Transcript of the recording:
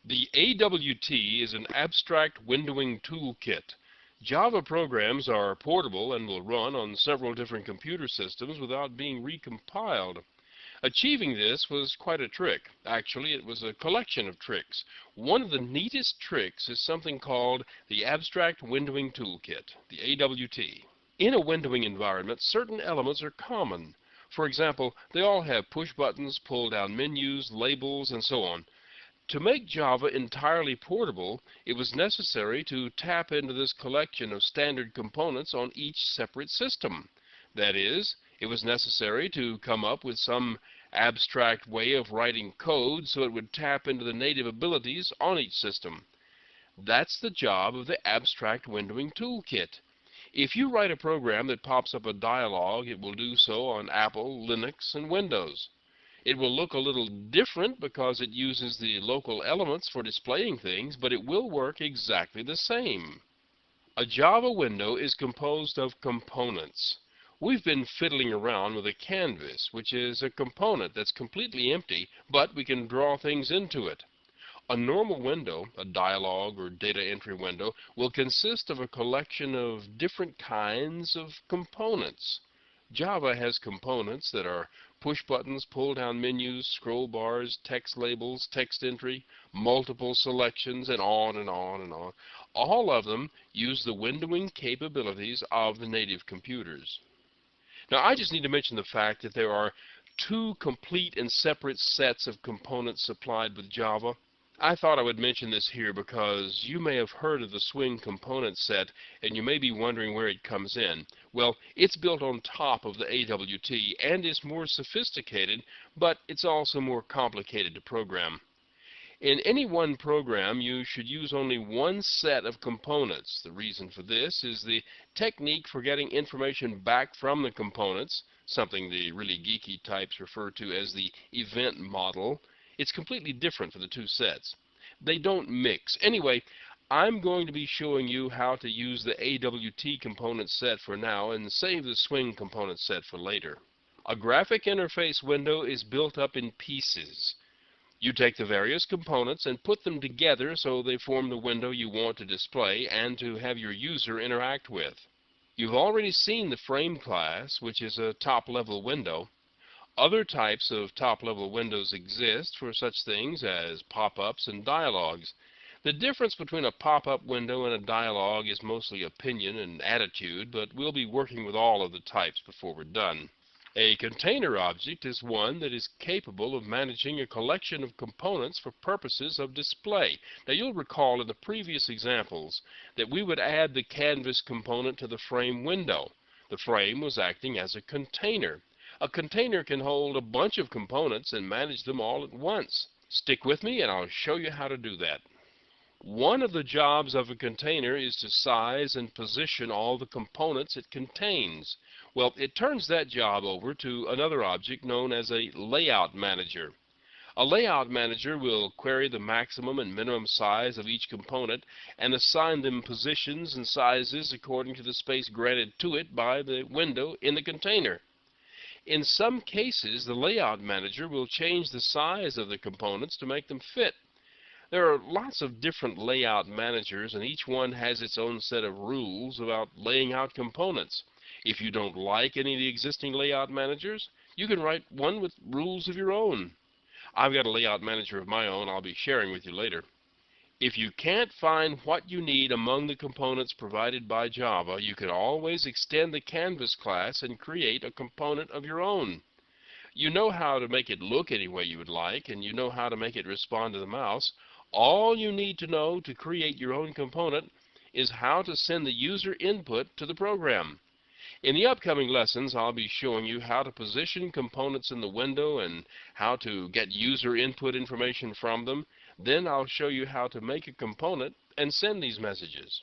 The AWT is an abstract windowing toolkit. Java programs are portable and will run on several different computer systems without being recompiled. Achieving this was quite a trick. Actually, it was a collection of tricks. One of the neatest tricks is something called the Abstract Windowing Toolkit, the AWT. In a windowing environment, certain elements are common. For example, they all have push buttons, pull-down menus, labels, and so on. To make Java entirely portable, it was necessary to tap into this collection of standard components on each separate system. That is, it was necessary to come up with some abstract way of writing code so it would tap into the native abilities on each system. That's the job of the Abstract Windowing Toolkit. If you write a program that pops up a dialog, it will do so on Apple, Linux, and Windows. It will look a little different because it uses the local elements for displaying things, but it will work exactly the same. A Java window is composed of components. We've been fiddling around with a canvas, which is a component that's completely empty, but we can draw things into it. A normal window, a dialog or data entry window, will consist of a collection of different kinds of components. Java has components that are push buttons, pull-down menus, scroll bars, text labels, text entry, multiple selections, and on and on and on. All of them use the windowing capabilities of the native computers. Now, I just need to mention the fact that there are two complete and separate sets of components supplied with Java. I thought I would mention this here because you may have heard of the Swing component set and you may be wondering where it comes in. Well, it's built on top of the AWT and is more sophisticated, but it's also more complicated to program. In any one program, you should use only one set of components. The reason for this is the technique for getting information back from the components, something the really geeky types refer to as the event model. It's completely different for the two sets. They don't mix. Anyway, I'm going to be showing you how to use the AWT component set for now and save the Swing component set for later. A graphic interface window is built up in pieces. You take the various components and put them together so they form the window you want to display and to have your user interact with. You've already seen the frame class, which is a top-level window. Other types of top-level windows exist for such things as pop-ups and dialogues. The difference between a pop-up window and a dialog is mostly opinion and attitude, but we'll be working with all of the types before we're done. A container object is one that is capable of managing a collection of components for purposes of display. Now, you'll recall in the previous examples that we would add the canvas component to the frame window. The frame was acting as a container. A container can hold a bunch of components and manage them all at once. Stick with me and I'll show you how to do that. One of the jobs of a container is to size and position all the components it contains. Well, it turns that job over to another object known as a layout manager. A layout manager will query the maximum and minimum size of each component and assign them positions and sizes according to the space granted to it by the window in the container. In some cases, the layout manager will change the size of the components to make them fit. There are lots of different layout managers, and each one has its own set of rules about laying out components. If you don't like any of the existing layout managers, you can write one with rules of your own. I've got a layout manager of my own I'll be sharing with you later. If you can't find what you need among the components provided by Java, you can always extend the Canvas class and create a component of your own. You know how to make it look any way you would like, and you know how to make it respond to the mouse. All you need to know to create your own component is how to send the user input to the program. In the upcoming lessons, I'll be showing you how to position components in the window and how to get user input information from them. Then I'll show you how to make a component and send these messages.